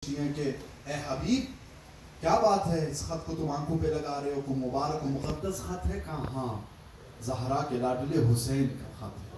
ہیں کہ اے حبیب کیا بات ہے، اس خط کو تم آنکھوں پہ لگا رہے ہو، کوئی مبارک و مقدس خط ہے؟ کہاں؟ ہاں، زہرا کے لاڈلے حسین کا خط ہے۔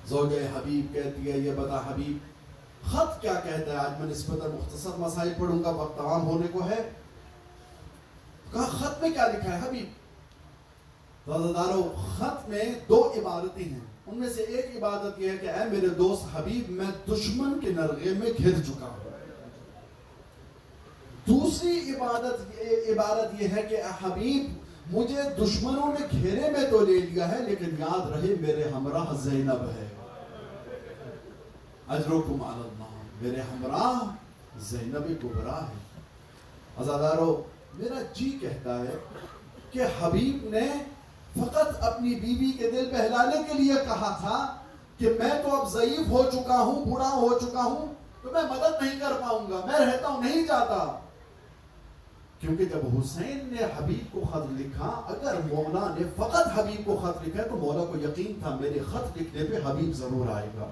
زوجہ حبیب کہتی ہے یہ بتا حبیب خط کیا کہتا ہے؟ آج میں نسبتاً مختصر مسائل پڑھوں گا، وقت تمام ہونے کو ہے۔ کہا خط میں کیا لکھا ہے حبیب؟ رضادارو خط میں دو عبارتیں ہیں، ان میں سے ایک عبادت یہ ہے کہ اے میرے دوست حبیب میں دشمن کے نرغے میں گھر چکا ہوں۔ دوسری عبارت یہ ہے کہ اے حبیب مجھے دشمنوں نے گھیرے میں تو لے لیا ہے لیکن یاد رہے میرے ہمراہ زینب ہے، اجرکم علی اللہ، میرے ہمراہ زینب کبریٰ ہے۔ عزادارو میرا جی کہتا ہے کہ حبیب نے فقط اپنی بیوی کے دل بہلانے کے لیے کہا تھا کہ میں تو اب ضعیف ہو چکا ہوں، بوڑھا ہو چکا ہوں، تو میں مدد نہیں کر پاؤں گا، میں رہتا ہوں نہیں جاتا۔ کیونکہ جب حسین نے حبیب کو خط لکھا، اگر مولا نے فقط حبیب کو خط لکھا ہے تو مولا کو یقین تھا میرے خط لکھنے پہ حبیب ضرور آئے گا،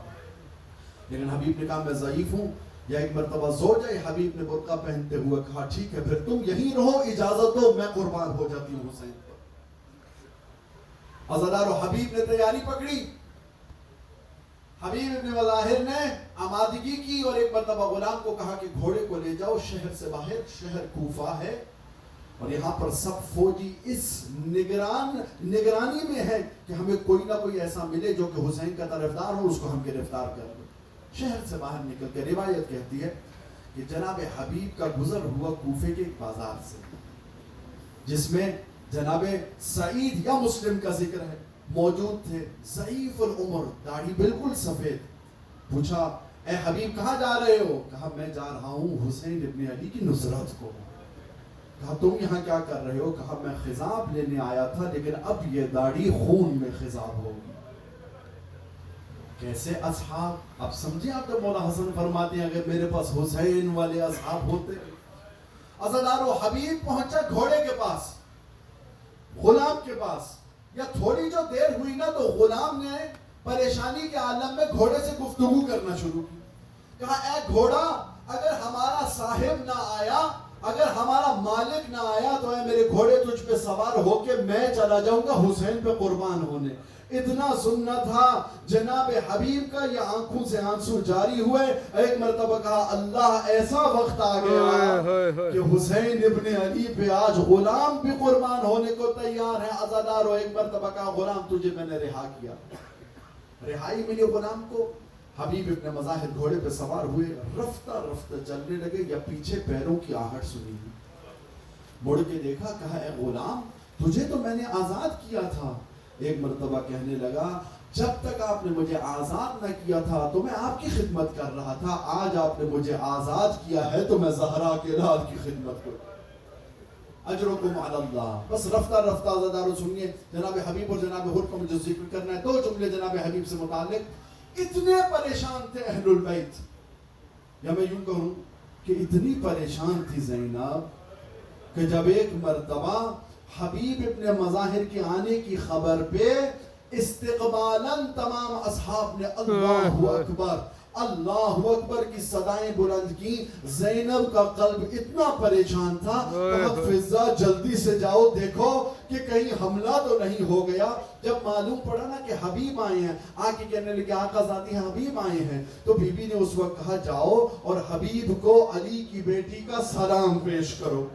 لیکن حبیب نے کہا میں ضعیف ہوں۔ یا ایک مرتبہ زوجہ حبیب نے برقع پہنتے ہوئے کہا ٹھیک ہے پھر تم یہیں رہو، اجازت دو میں قربان ہو جاتی ہوں حسین پر۔ عزادارو حبیب نے تیاری پکڑی، حبیب ابن مظاہر نے آمادگی کی اور ایک مرتبہ غلام کو کہا کہ گھوڑے کو لے جاؤ شہر سے باہر، شہر کوفہ ہے اور یہاں پر سب فوجی اس نگرانی میں ہے کہ ہمیں کوئی نہ کوئی ایسا ملے جو کہ حسین کا طرفدار ہو، اس کو ہم گرفتار کر لیں۔ شہر سے باہر نکل کے روایت کہتی ہے کہ جناب حبیب کا گزر ہوا کوفے کے ایک بازار سے، جس میں جناب سعید یا مسلم کا ذکر ہے، موجود تھے، ضعیف العمر، داڑھی بالکل سفید۔ پوچھا اے حبیب کہاں جا رہے ہو؟ کہا میں جا رہا ہوں حسین ابن علی کی نصرت کو۔ کہا تم یہاں کیا کر رہے ہو؟ کہا میں خضاب لینے آیا تھا لیکن اب یہ داڑھی خون میں خضاب ہوگی۔ کیسے اصحاب؟ اب سمجھے آپ جب مولا حسن فرماتے ہیں اگر میرے پاس حسین والے اصحاب ہوتے۔ عزادارو حبیب پہنچا گھوڑے کے پاس، غلام کے پاس، یا تھوڑی جو دیر ہوئی نا تو غلام نے پریشانی کے عالم میں گھوڑے سے گفتگو کرنا شروع کی۔ کہا اے گھوڑا اگر ہمارا صاحب نہ آیا، اگر ہمارا مالک نہ آیا تو اے میرے گھوڑے تجھ پہ سوار ہو کے میں چلا جاؤں گا حسین پہ قربان ہونے۔ اتنا سننا تھا جناب حبیب کا، یہ آنکھوں سے آنسو جاری ہوئے۔ ایک مرتبہ کہا اللہ ایسا وقت آ گیا کہ حسین ابن علی پہ آج غلام بھی قربان ہونے کو تیار ہے۔ عزادارو ایک مرتبہ کہا غلام تجھے میں نے رہا کیا، رہائی ملی غلام کو۔ حبیب ابن مظاہر گھوڑے پہ سوار ہوئے، رفتہ رفتہ چلنے لگے، یا پیچھے پیروں کی آہٹ سنی، مڑ کے دیکھا، کہا اے غلام تجھے تو میں نے آزاد کیا تھا۔ ایک مرتبہ کہنے لگا جب تک آپ نے مجھے آزاد نہ کیا تھا تو میں آپ کی خدمت کر رہا تھا، آج آپ نے مجھے آزاد کیا ہے تو میں زہرا کے لال کی خدمت کروں۔ اجرکم علی اللہ۔ بس رفتہ رفتہ عزادارو سنیے، جناب حبیب اور جناب حر کا مجھے ذکر کرنا ہے، دو جملے جناب حبیب سے متعلق۔ اتنے پریشان تھے اہل البیت، یا میں یوں کہوں کہ اتنی پریشان تھی زینب کہ جب ایک مرتبہ حبیب ابن مظاہر کے آنے کی خبر پہ استقبالاً تمام اصحاب نے اللہ اکبر اللہ اکبر کی صدائیں بلند کی، زینب کا قلب اتنا پریشان تھا کہ فضا جلدی سے جاؤ دیکھو کہ کہیں حملہ تو نہیں ہو گیا۔ جب معلوم پڑا نا کہ حبیب آئے ہیں، آ کے کہنے لگے آقا ذاتی حبیب آئے ہیں، تو بی بی نے اس وقت کہا جاؤ اور حبیب کو علی کی بیٹی کا سلام پیش کرو۔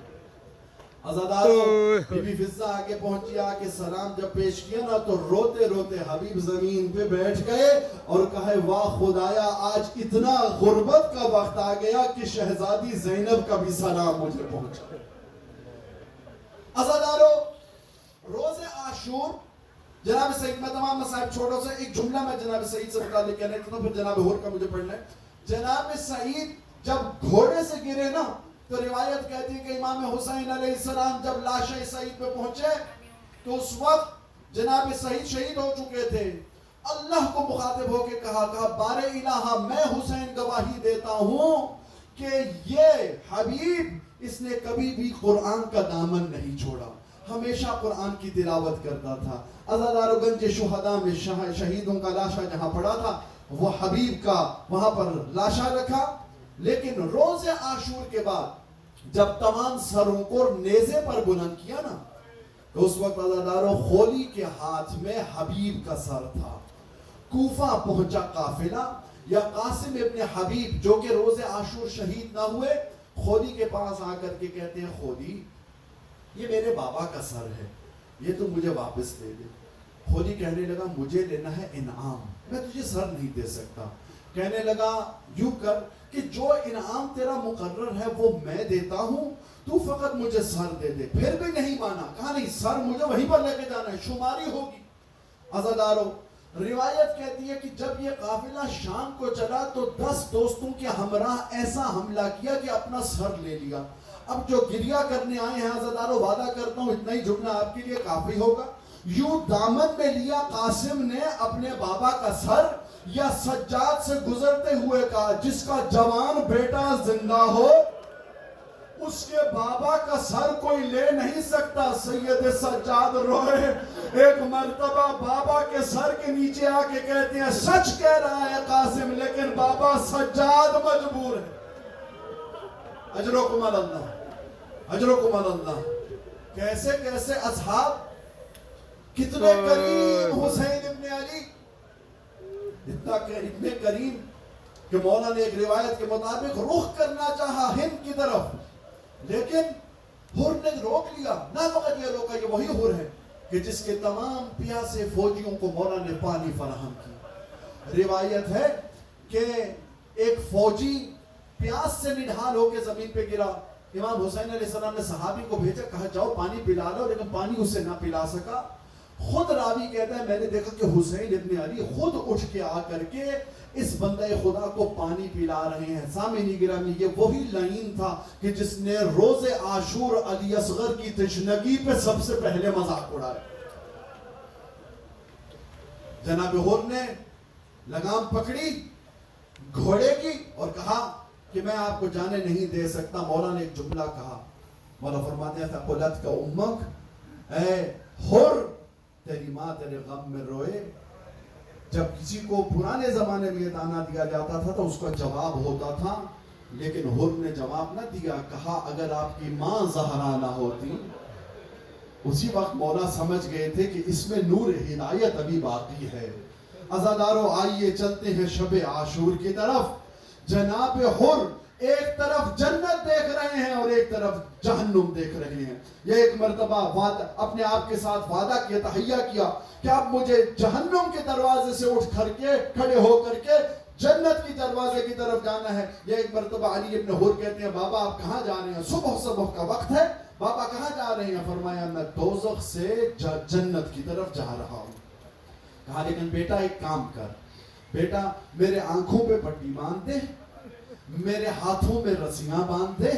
عزادارو بی بی فضہ آگے پہنچی، آگے سلام جب پیش کیا نا تو روتے روتے حبیب زمین پہ بیٹھ گئے اور کہے واہ خدایا آج اتنا غربت کا وقت آ گیا کہ شہزادی زینب کا بھی سلام مجھے پہنچا۔ عزادارو روز عاشور جناب سعید، میں تمام مصائب چھوڑوں سے ایک جملہ میں جناب سعید سے متعلق کہنا چاہتا ہوں، پھر جناب حر کا مجھے پڑھنا ہے۔ جناب سعید جب گھوڑے سے گرے نا تو روایت کہتی ہے کہ امام حسین علیہ السلام جب لاش سعید پہ پہنچے تو اس وقت جناب سعید شہید ہو چکے تھے۔ اللہ کو مخاطب ہو کے کہا بارے الہ میں حسین گواہی دیتا ہوں کہ یہ حبیب اس نے کبھی بھی قرآن کا دامن نہیں چھوڑا، ہمیشہ قرآن کی تلاوت کرتا تھا۔ عزادارو گنج شہداء میں شہیدوں کا لاشا جہاں پڑا تھا وہ حبیب کا وہاں پر لاشا رکھا، لیکن روز عاشور کے بعد جب تمام سروں کو نیزے پر بلند کیا نا تو اس وقت عزادارو خولی کے ہاتھ میں حبیب کا سر تھا. کوفہ پہنچا قافلہ یا قاسم ابن حبیب جو کہ روز عاشور شہید نہ ہوئے خولی کے پاس آ کر کے کہتے ہیں خولی یہ میرے بابا کا سر ہے, یہ تم مجھے واپس دے دے. خولی کہنے لگا مجھے لینا ہے انعام, میں تجھے سر نہیں دے سکتا. کہنے لگا یوں کر کہ جو انعام تیرا مقرر ہے وہ میں دیتا ہوں, تو فقط مجھے سر دے دے. پھر بھی نہیں مانا, کہا نہیں سر مجھے وہیں پر لے کے جانا ہے, شماری ہوگی. عزادارو روایت کہتی ہے کہ جب یہ قافلہ شام کو چلا تو 10 دوستوں کے ہمراہ ایسا حملہ کیا کہ اپنا سر لے لیا. اب جو گریہ کرنے آئے ہیں عزادارو وعدہ کرتا ہوں اتنا ہی جملہ آپ کے لیے کافی ہوگا. یوں دامن میں لیا قاسم نے اپنے بابا کا سر, یا سجاد سے گزرتے ہوئے کہا جس کا جوان بیٹا زندہ ہو اس کے بابا کا سر کوئی لے نہیں سکتا. سید سجاد روئے, ایک مرتبہ بابا کے سر کے نیچے آ کے کہتے ہیں سچ کہہ رہا ہے قاسم, لیکن بابا سجاد مجبور ہے. اجرکم اللہ, اجرکم اللہ. کیسے کیسے اصحاب, کتنے کریم حسین ابن علی, اتنے کریم کہ مولا نے ایک روایت کے مطابق رخ کرنا چاہا ہند کی طرف, لیکن حر نے روک لیا. نہ فقط یہ روکا, یہ وہی حر ہے کہ جس کے تمام پیاسے فوجیوں کو مولا نے پانی فراہم کی. روایت ہے کہ ایک فوجی پیاس سے نڈھال ہو کے زمین پہ گرا. امام حسین علیہ السلام نے صحابی کو بھیجا, کہا جاؤ پانی پلا لو, لیکن پانی اسے نہ پلا سکا. خود راوی کہتا ہے میں نے دیکھا کہ حسین ابن علی خود اٹھ کے آ کر کے اس بندہ خدا کو پانی پلا رہے ہیں. سامعین گرامی یہ وہی لعین تھا کہ جس نے روز عاشور علی اصغر کی تشنگی پہ سب سے پہلے مذاق اڑایا. جناب حر نے لگام پکڑی گھوڑے کی اور کہا کہ میں آپ کو جانے نہیں دے سکتا. مولا نے ایک جملہ کہا, مولا فرماتے ہیں ثقلت کا امک, اے حر تیری ماں تیرے غم میں روئے. جب کسی کو پرانے زمانے میں یہ تانا دیا جاتا تھا تو اس کا جواب ہوتا تھا, لیکن حر نے جواب نہ دیا, کہا اگر آپ کی ماں زہرا نہ ہوتی. اسی وقت مولا سمجھ گئے تھے کہ اس میں نور ہدایت ابھی باقی ہے. عزادارو آئیے چلتے ہیں شب عاشور کی طرف. جناب حر ایک طرف جنت دیکھ رہے ہیں اور ایک طرف جہنم دیکھ رہے ہیں. یہ ایک مرتبہ اپنے آپ کے ساتھ وعدہ کیا, تحیہ کیا کہ اب مجھے جہنم کے دروازے سے اٹھ کر کے کھڑے ہو کر کے جنت کی دروازے کی طرف جانا ہے. یہ ایک مرتبہ علی ابن حر کہتے ہیں بابا آپ کہاں جا رہے ہیں, صبح کا وقت ہے, بابا کہاں جا رہے ہیں؟ فرمایا میں دوزخ سے جنت کی طرف جا رہا ہوں. کہا لیکن بیٹا ایک کام کر, بیٹا میرے آنکھوں پہ پٹی باندھ دے, میرے ہاتھوں میں رسیاں باندھ دے.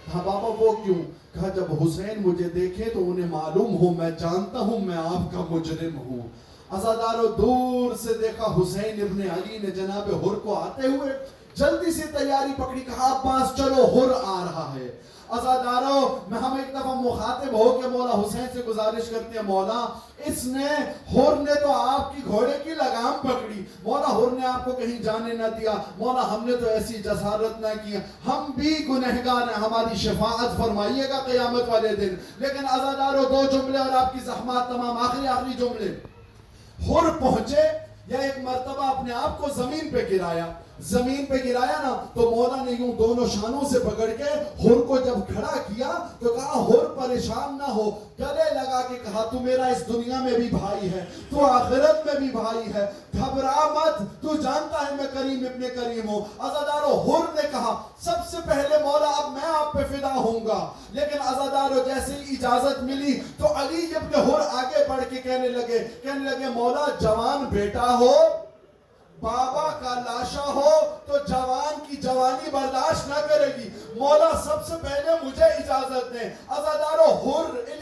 کہا بابا وہ کیوں؟ کہا جب حسین مجھے دیکھے تو انہیں معلوم ہو میں جانتا ہوں میں آپ کا مجرم ہوں. عزادارو دور سے دیکھا حسین ابن علی نے جناب حر کو آتے ہوئے, جلدی سے تیاری پکڑی, کہا عباس چلو حر آ رہا ہے. عزادارو میں ہم ایک دفعہ مخاطب ہو کے مولا حسین سے گزارش کرتے ہیں, مولا اس نے حر نے تو آپ کی گھوڑے کی لگام پکڑی, مولا حر نے آپ کو کہیں جانے نہ دیا, مولا ہم نے تو ایسی جسارت نہ کی, ہم بھی گنہگار ہیں, ہماری شفاعت فرمائیے گا قیامت والے دن. لیکن عزادارو دو جملے اور آپ کی زحمات تمام, آخری جملے. حر پہنچے یا ایک مرتبہ اپنے آپ کو زمین پہ گرایا نا تو مولا نے یوں دونوں شانوں سے پکڑ کے حر کو جب کھڑا کیا تو کہا حر پریشان نہ ہو, گلے لگا کے کہا تو میرا اس دنیا میں بھی بھائی ہے, تو آخرت میں بھی بھائی ہے, گھبرا مت, تو جانتا ہے میں کریم ابن کریم ہوں. عزادارو حر نے کہا سب سے پہلے مولا اب میں آپ پہ فدا ہوں گا. لیکن عزادارو جیسے ہی اجازت ملی تو علی ابن حر آگے بڑھ کے کہنے لگے مولا جوان بیٹا ہو, بابا کا لاشا ہو تو جوان کی جوانی برداشت نہ کرے گی, مولا سب سے پہلے مجھے اجازت دیں. عزادارو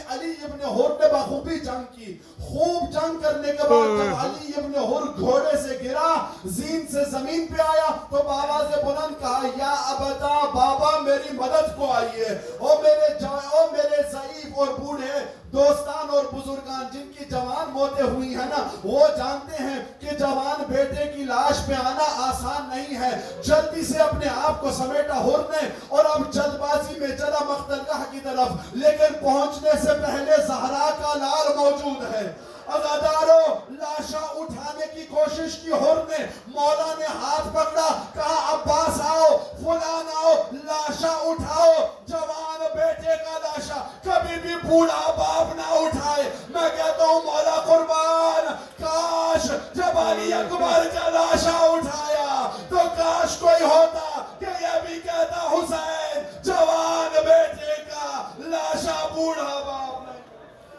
علی ابن حر نے بخوبی جنگ کی. خوب جنگ کرنے کے بعد جب علی ابن حر گھوڑے سے گرا, زین سے زمین پہ آیا تو بابا سے بلند کہا یا ابتا, بابا میری مدد کو آئیے, او میرے ضعیف اور بوڑھے دوستان اور بزرگان جن کی جوان موتیں ہوئی ہیں نا وہ جانتے ہیں کہ جوان بیٹے کی لاش پہ آنا آسان نہیں ہے. جلدی سے اپنے آپ کو سمیٹا حر نے اور اب جلد بازی میں چلا مقتلگاہ کی طرف, لیکن پہنچنے سے پہلے زہرا کا لال موجود ہے. عزاداروں لاشا اٹھانے کی کوشش کی, حر نے مولا نے ہاتھ پکڑا, کہا عباس آؤ, فلان آؤ, لاشا اٹھاؤ. جوان بیٹے کا لاشا کبھی بھی بوڑھا باپ نہ اٹھائے. میں کہتا ہوں مولا قربان, کاش جب علی اکبر کا لاشا اٹھایا تو کاش کوئی ہوتا کہ یہ بھی کہتا حسین جوان بیٹے کا لاشا بوڑھا باپ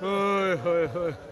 نہیں.